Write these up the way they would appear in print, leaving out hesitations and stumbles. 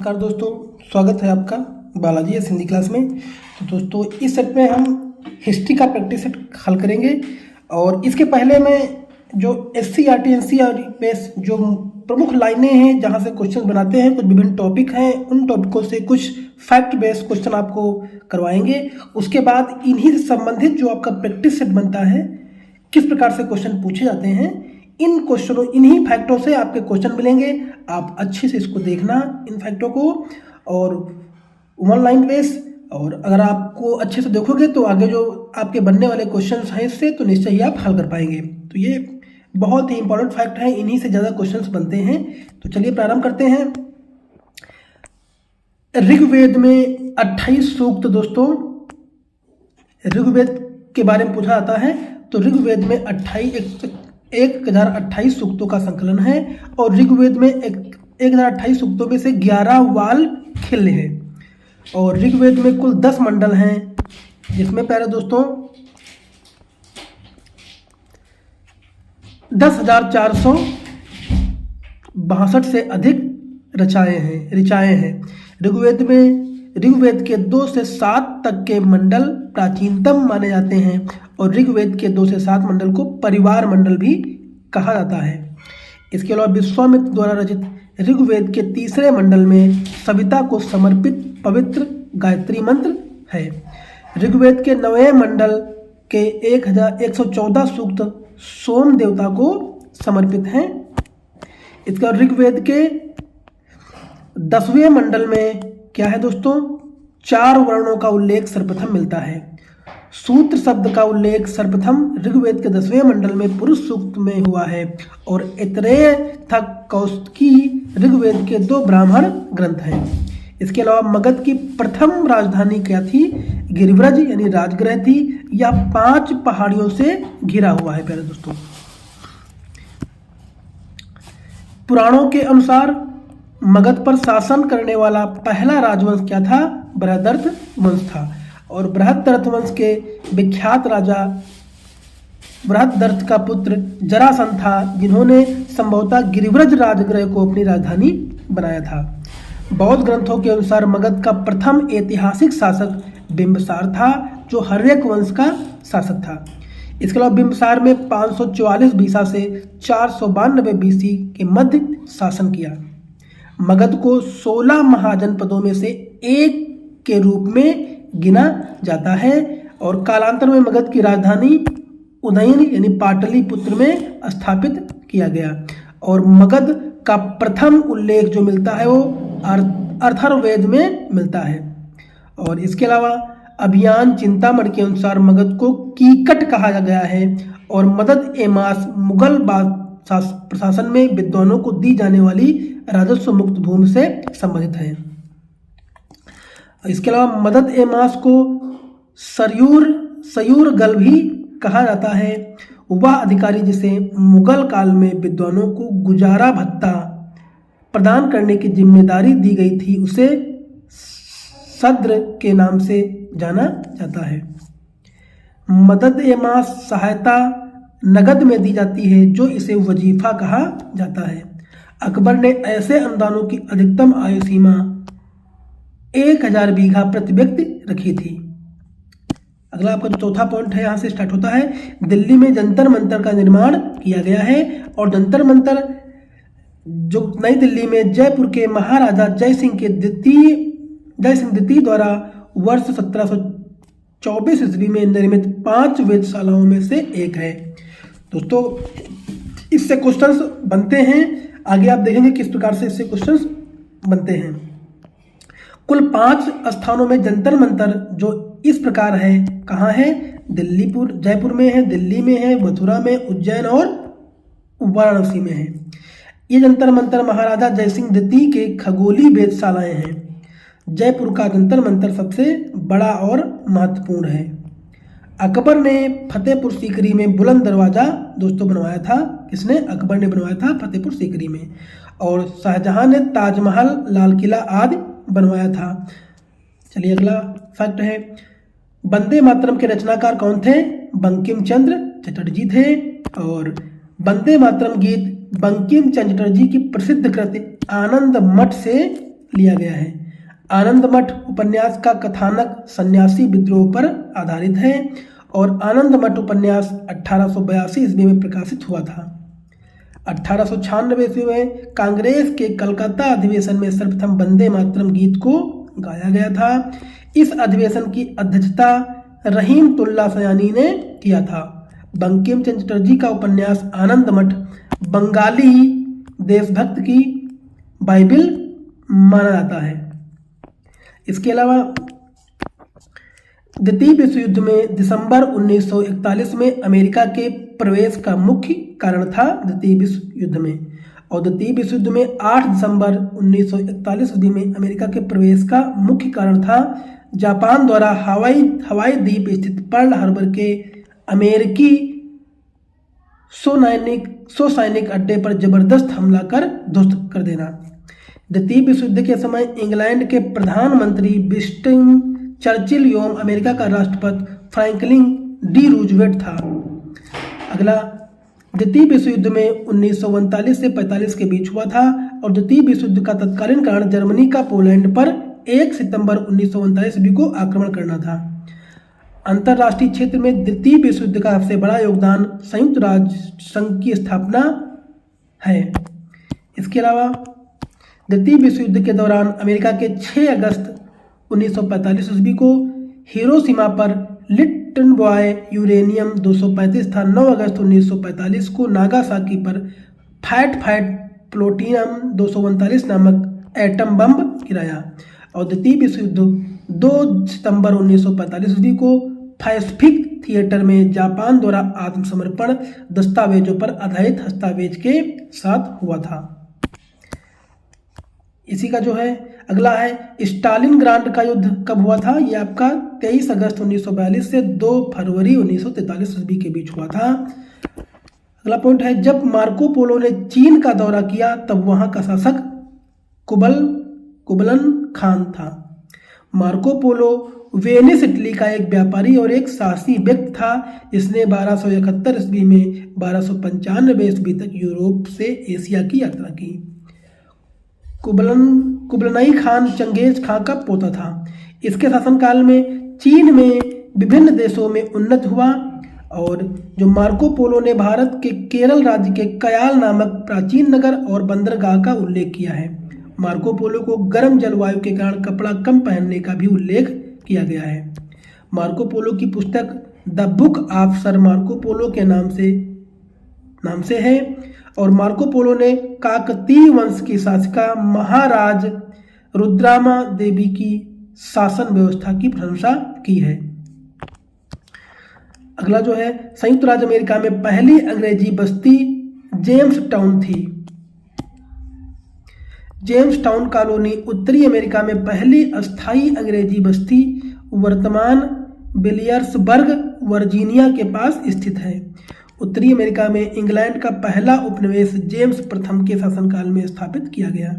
नमस्कार दोस्तों, स्वागत है आपका बालाजी एस हिंदी क्लास में। तो दोस्तों इस सेट में हम हिस्ट्री का प्रैक्टिस सेट हल करेंगे और इसके पहले मैं जो SCERT NCERT बेस जो प्रमुख लाइनें हैं जहां से क्वेश्चन बनाते हैं, कुछ विभिन्न टॉपिक हैं, उन टॉपिकों से कुछ फैक्ट बेस्ड क्वेश्चन आपको करवाएंगे। उसके बाद इन्हीं से संबंधित जो आपका प्रैक्टिस सेट बनता है, किस प्रकार से क्वेश्चन पूछे जाते हैं, इन क्वेश्चनों इन्हीं फैक्टों से आपके क्वेश्चन मिलेंगे। आप अच्छे से इसको देखना इन फैक्टों को और ऑनलाइन बेस, और अगर आपको अच्छे से देखोगे तो आगे जो आपके बनने वाले क्वेश्चंस हैं इससे तो निश्चय ही आप हल कर पाएंगे। तो ये बहुत ही इंपॉर्टेंट फैक्ट है, इन्हीं से ज़्यादा क्वेश्चंस बनते हैं। तो चलिए प्रारंभ करते हैं। ऋग्वेद में 28 सूक्त, दोस्तों ऋग्वेद के बारे में पूछा जाता है तो ऋग्वेद में 1028 सूक्तों का संकलन है और ऋग्वेद में 1028 सूक्तों में से 11 वाल खिल्य हैं और ऋग्वेद में कुल 10 मंडल हैं, जिसमें प्यारे दोस्तों 10,462 से अधिक ऋचाएँ हैं। ऋग्वेद के 2 से 7 तक के मंडल प्राचीनतम माने जाते हैं और ऋग्वेद के 2 से 7 मंडल को परिवार मंडल भी कहा जाता है। इसके अलावा विश्वामित्र द्वारा रचित ऋग्वेद के 3रे मंडल में सविता को समर्पित पवित्र गायत्री मंत्र है। ऋग्वेद के 9वें मंडल के 1114 सूक्त सोम देवता को समर्पित हैं। इसका ऋग्वेद के 10वें मंडल में क्या है दोस्तों, 4 वर्णों का उल्लेख सर्वप्रथम मिलता है। सूत्र शब्द का उल्लेख सर्वप्रथम ऋग्वेद के 10वें मंडल में पुरुष सूक्त में हुआ है और ऐतरेय तथा कौशिकी ऋग्वेद के 2 ब्राह्मण ग्रंथ हैं। इसके अलावा मगध की प्रथम राजधानी क्या थी, गिरिव्रज यानी राजगृह थी। यह 5 पहाड़ियों से घिरा हुआ है प्यारे दोस्तों। पुराणों के अनुसार मगध पर शासन करने वाला पहला राजवंश क्या था, बृहदर्थ वंश था और बृहदर्थ वंश के विख्यात राजा बृहदर्थ का पुत्र जरासंध था, जिन्होंने संभवतः गिरिव्रज राजगृह को अपनी राजधानी बनाया था। बौद्ध ग्रंथों के अनुसार मगध का प्रथम ऐतिहासिक शासक बिंबिसार था, जो हर्यक वंश का शासक था। इसके अलावा बिंबिसार में 544 बीसा से 492 BC के मध्य शासन किया। मगध को 16 महाजनपदों में से एक के रूप में गिना जाता है और कालांतर में मगध की राजधानी उदयन यानी पाटलिपुत्र में स्थापित किया गया और मगध का प्रथम उल्लेख जो मिलता है वो अथर्ववेद में मिलता है। और इसके अलावा अभियान चिंतामणि के अनुसार मगध को कीकट कहा गया है और मदद ए मास मुगल प्रशासन में विद्वानों को दी जाने वाली राजस्व मुक्त भूमि से संबंधित है। इसके अलावा मदद ए मास को सयूर गल भी कहा जाता है। वह अधिकारी जिसे मुगल काल में विद्वानों को गुजारा भत्ता प्रदान करने की जिम्मेदारी दी गई थी, उसे सद्र के नाम से जाना जाता है। मदद ए मास सहायता नगद में दी जाती है, जो इसे वजीफा कहा जाता है। अकबर ने ऐसे अनुदानों की अधिकतम आयु सीमा 1000 बीघा प्रति व्यक्ति रखी थी। अगला आपका जो चौथा पॉइंट है यहाँ से स्टार्ट होता है। दिल्ली में जंतर मंतर का निर्माण किया गया है और जंतर मंतर जो नई दिल्ली में जयपुर के महाराजा जय सिंह द्वितीय द्वारा वर्ष 1724 ईस्वी में निर्मित 5 वेधशालाओं में से एक है। दोस्तों इससे क्वेश्चंस बनते हैं, आगे आप देखेंगे किस प्रकार से इससे क्वेश्चंस बनते हैं। कुल 5 स्थानों में जंतर मंतर जो इस प्रकार है, कहाँ है, जयपुर में है, दिल्ली में है, मथुरा में, उज्जैन और वाराणसी में है। ये जंतर मंतर महाराजा जयसिंह द्वितीय के खगोली वेधशालाएं हैं। जयपुर का जंतर मंतर सबसे बड़ा और महत्वपूर्ण है। अकबर ने फतेहपुर सीकरी में बुलंद दरवाजा दोस्तों बनवाया था। किसने, अकबर ने बनवाया था फतेहपुर सीकरी में। और शाहजहां ने ताजमहल, लाल किला आदि बनवाया था। चलिए अगला फैक्ट है, वंदे मातरम के रचनाकार कौन थे, बंकिम चंद्र चटर्जी थे। और वंदे मातरम गीत बंकिम चंद्र चटर्जी की प्रसिद्ध कृति आनंद मठ से लिया गया है। आनंद मठ उपन्यास का कथानक सन्यासी विद्रोह पर आधारित है और आनंद मठ उपन्यास 1882 ईस्वी में प्रकाशित हुआ था। 1896 ईस्वी में कांग्रेस के कलकत्ता अधिवेशन में सर्वप्रथम वंदे मातरम गीत को गाया गया था। इस अधिवेशन की अध्यक्षता रहीमतुल्लाह सयानी ने किया था। बंकिम चंद्र चटर्जी का उपन्यास आनंद मठ बंगाली देशभक्त की बाइबिल माना जाता है। इसके अलावा द्वितीय विश्व युद्ध में दिसंबर 1941 में अमेरिका के प्रवेश का मुख्य कारण था द्वितीय विश्व युद्ध में, और द्वितीय विश्व युद्ध में 8 दिसंबर 1941 ईस्वी में अमेरिका के प्रवेश का मुख्य कारण था जापान द्वारा हवाई द्वीप स्थित पर्ल हार्बर के अमेरिकी सैनिक अड्डे पर जबरदस्त हमला कर ध्वस्त कर देना। द्वितीय विश्व युद्ध के समय इंग्लैंड के प्रधानमंत्री विंस्टन चर्चिल एवं अमेरिका का राष्ट्रपति फ्रैंकलिन डी रूजवेल्ट था। अगला, द्वितीय विश्व युद्ध में 1939 से 45 के बीच हुआ था और द्वितीय विश्व युद्ध का तत्कालीन कारण जर्मनी का पोलैंड पर 1 सितंबर 1939 ईस्वी को आक्रमण करना था। अंतर्राष्ट्रीय क्षेत्र में द्वितीय विश्व युद्ध का सबसे बड़ा योगदान संयुक्त राष्ट्र संघ की स्थापना है। इसके अलावा द्वितीय विश्व युद्ध के दौरान अमेरिका के 6 अगस्त 1945 ईस्वी को हिरोशिमा पर लिटन बॉय यूरेनियम 235 था। 9 अगस्त 1945 को नागासाकी पर फैट प्लूटोनियम 239 नामक एटम बम गिराया और द्वितीय विश्व युद्ध 2 सितंबर 1945 ईस्वी को पैसिफिक थिएटर में जापान द्वारा आत्मसमर्पण दस्तावेजों पर आधारित दस्तावेज के साथ हुआ था। इसी का जो है अगला है स्टालिनग्राड का युद्ध कब हुआ था। यह आपका 23 अगस्त 1942 से 2 फरवरी 1943 ईस्वी के बीच हुआ था। अगला पॉइंट है, जब मार्को पोलो ने चीन का दौरा किया तब वहां का शासक कुबलन खान था। मार्को पोलो वेनिस इटली का एक व्यापारी और एक साहसी व्यक्ति था जिसने 1271 ईस्वी में 1295 ईस्वी तक यूरोप से एशिया की यात्रा की। कुबलनाई खान चंगेज खां का पोता था। इसके शासनकाल में चीन में विभिन्न देशों में उन्नत हुआ और जो मार्को पोलो ने भारत के केरल राज्य के कयाल नामक प्राचीन नगर और बंदरगाह का उल्लेख किया है। मार्को पोलो को गर्म जलवायु के कारण कपड़ा कम पहनने का भी उल्लेख किया गया है। मार्को पोलो की पुस्तक the book of sir Marco Polo के नाम से है और मार्को पोलो ने काकतीय वंश की शासिका महाराज रुद्रामा देवी की शासन व्यवस्था की प्रशंसा की है। अगला जो है, संयुक्त राज्य अमेरिका में पहली अंग्रेजी बस्ती जेम्स टाउन थी। जेम्स टाउन कॉलोनी उत्तरी अमेरिका में पहली अस्थायी अंग्रेजी बस्ती वर्तमान बिलियर्सबर्ग वर्जीनिया के पास स्थित है। उत्तरी अमेरिका में इंग्लैंड का पहला उपनिवेश जेम्स प्रथम के शासनकाल में स्थापित किया गया।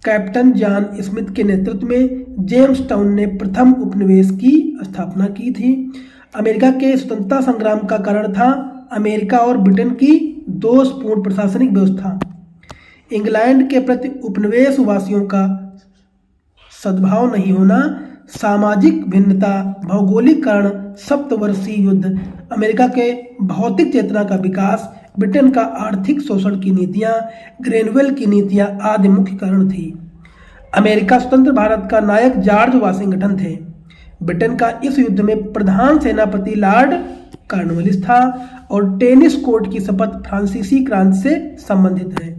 कैप्टन जॉन स्मिथ के नेतृत्व में जेम्स टाउन ने प्रथम उपनिवेश की स्थापना की थी। अमेरिका के स्वतंत्रता संग्राम का कारण था अमेरिका और ब्रिटेन की दोषपूर्ण प्रशासनिक व्यवस्था। इंग्लैंड के प्रति उपनिवेश वासियों का सद्भाव नहीं होना, सामाजिक भिन्नता, भौगोलिक कारण, सप्तवर्षीय युद्ध, अमेरिका के भौतिक चेतना का विकास, ब्रिटेन का आर्थिक शोषण की नीतियां, ग्रेनवेल की नीतियां आदि मुख्य कारण थी। अमेरिका स्वतंत्र भारत का नायक जॉर्ज वाशिंगटन थे। ब्रिटेन का इस युद्ध में प्रधान सेनापति लॉर्ड कॉर्नवालिस था और टेनिस कोर्ट की शपथ फ्रांसीसी क्रांति से संबंधित है।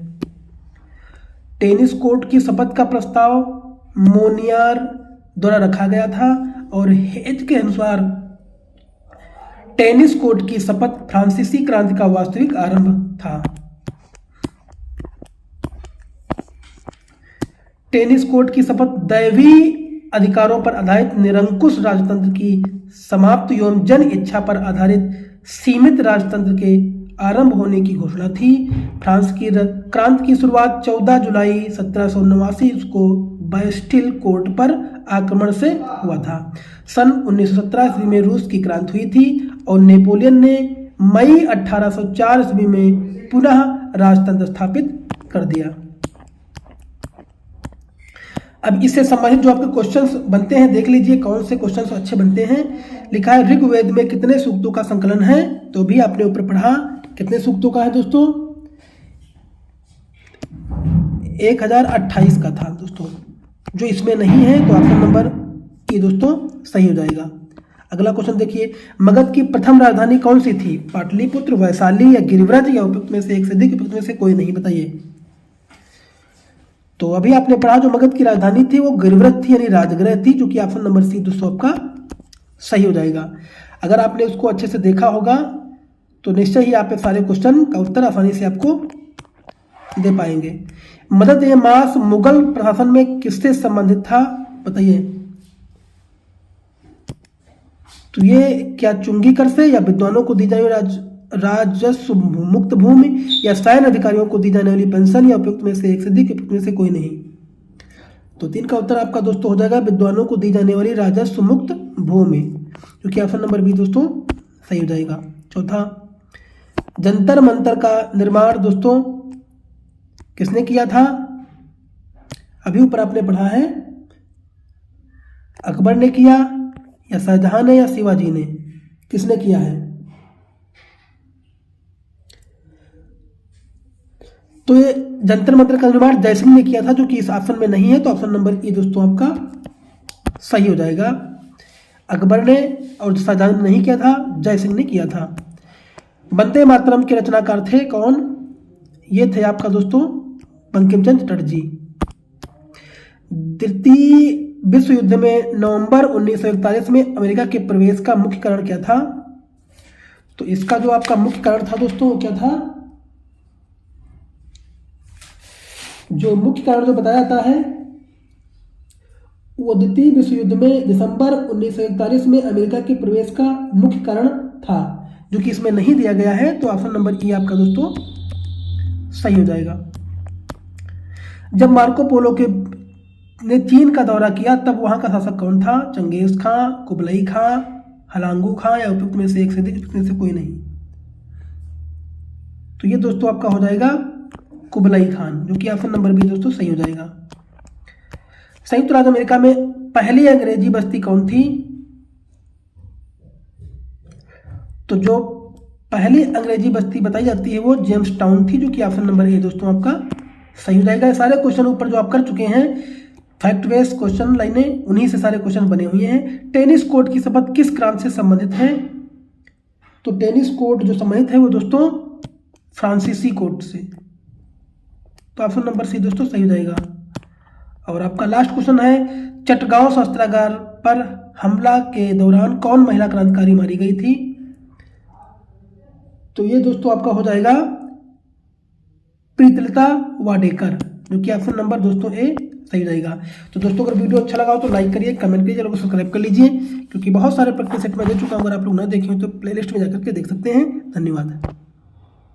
टेनिस कोर्ट की शपथ का प्रस्ताव मोनियर द्वारा रखा गया था और हेज के अनुसार टेनिस कोर्ट की शपथ फ्रांसीसी क्रांति का वास्तविक आरंभ था। टेनिस कोर्ट की शपथ दैवीय अधिकारों पर आधारित निरंकुश राजतंत्र की समाप्ति एवं जन इच्छा पर आधारित सीमित राजतंत्र के आरंभ होने की घोषणा थी। फ्रांस की क्रांति की शुरुआत 14 जुलाई 1789 को बैस्टिल कोर्ट पर आक्रमण से हुआ था। सन 1917 ईस्वी में रूस की क्रांति हुई थी और नेपोलियन ने मई 1804 ईस्वी में पुनः राजतंत्र स्थापित कर दिया। अब इससे संबंधित जो आपके क्वेश्चंस बनते हैं देख लीजिए कौन से क्वेश्चंस अच्छे बनते हैं। लिखा है ऋग्वेद में कितने सूक्तों का संकलन है, तो भी आपने ऊपर पढ़ा कितने सूक्तों का है दोस्तों, 1028 का था दोस्तों। जो इसमें नहीं है तो ऑप्शन नंबर ये दोस्तों सही हो जाएगा। अगला क्वेश्चन देखिए, मगध की प्रथम राजधानी कौन सी थी, पाटलिपुत्र, वैशाली या गिरिव्रज या उपयुक्त में से एक से अधिक, उपयुक्त में से कोई नहीं, बताइए। तो अभी आपने पढ़ा जो मगध की राजधानी थी वो गिरिव्रज थी यानी राजगृह थी, जो कि ऑप्शन नंबर सी दोस्तों आपका सही हो जाएगा। अगर आपने उसको अच्छे से देखा होगा तो निश्चय ही आप सारे क्वेश्चन का उत्तर आसानी से आपको दे पाएंगे। मदद ए मास मुगल प्रशासन में किससे संबंधित था, बताइए। तो ये क्या चुंगी कर से या विद्वानों को दी जाने वाली राजस्व मुक्त भूमि या सैन्य अधिकारियों को दी जाने वाली पेंशन या उपयुक्त में से एक से अधिक, उपयुक्त में से कोई नहीं। तो 3 का उत्तर आपका दोस्तों हो जाएगा विद्वानों को दी जाने वाली राजस्व मुक्त भूमि, जो कि ऑप्शन नंबर बी दोस्तों सही हो जाएगा। चौथा, जंतर मंतर का निर्माण दोस्तों किसने किया था, अभी ऊपर आपने पढ़ा है अकबर ने किया या शाहजहां ने या शिवाजी ने, किसने किया है। तो ये जंतर मंतर का निर्माण जयसिंह ने किया था, जो कि इस ऑप्शन में नहीं है, तो ऑप्शन नंबर ए दोस्तों आपका सही हो जाएगा। अकबर ने और शाहजहां ने नहीं किया था, जयसिंह ने किया था। वंदे मातरम के रचनाकार थे कौन, ये थे आपका दोस्तों बंकिम चंद्र चटर्जी। द्वितीय विश्व युद्ध में नवंबर 1941 में अमेरिका के प्रवेश का मुख्य कारण क्या था, तो इसका जो आपका मुख्य कारण था दोस्तों क्या था, जो मुख्य कारण जो बताया जाता है वो द्वितीय विश्व युद्ध में दिसंबर 1941 में अमेरिका के प्रवेश का मुख्य कारण था, जो कि इसमें नहीं दिया गया है, तो ऑप्शन नंबर ई आपका दोस्तों सही हो जाएगा। जब मार्को पोलो के ने चीन का दौरा किया तब वहां का शासक कौन था, चंगेज खां, कुबलई खां, हलांगू खां या उपयुक्त में से एक से अधिक, उपयुक्त में से कोई नहीं। तो ये दोस्तों आपका हो जाएगा कुबलई खान, जो कि ऑप्शन नंबर बी दोस्तों सही हो जाएगा। संयुक्त राज्य अमेरिका में पहली अंग्रेजी बस्ती कौन थी, तो जो पहली अंग्रेजी बस्ती बताई जाती है वो जेम्स टाउन थी, जो कि ऑप्शन नंबर ए दोस्तों आपका सही हो जाएगा। सारे क्वेश्चन ऊपर जो आप कर चुके हैं फैक्ट बेस्ड क्वेश्चन लाइनें, उन्हीं से सारे क्वेश्चन बने हुए हैं। टेनिस कोर्ट की शपथ किस क्रांति से संबंधित है, तो टेनिस कोर्ट जो संबंधित है वो दोस्तों फ्रांसीसी कोर्ट से, तो ऑप्शन नंबर सी दोस्तों सही हो जाएगा। और आपका लास्ट क्वेश्चन है, चटगांव शस्त्रागार पर हमला के दौरान कौन महिला क्रांतिकारी मारी गई थी, तो ये दोस्तों आपका हो जाएगा प्रीतिलता वाडेकर, जो कि ऑप्शन नंबर दोस्तों ए सही रहेगा। तो दोस्तों अगर वीडियो अच्छा लगा हो तो लाइक करिए, कमेंट करिए, चैनल को सब्सक्राइब कर लीजिए, क्योंकि बहुत सारे प्रैक्टिस सेट में दे चुका हूं, अगर आप लोग ना देखे हो तो प्लेलिस्ट में जाकर के देख सकते हैं। धन्यवाद।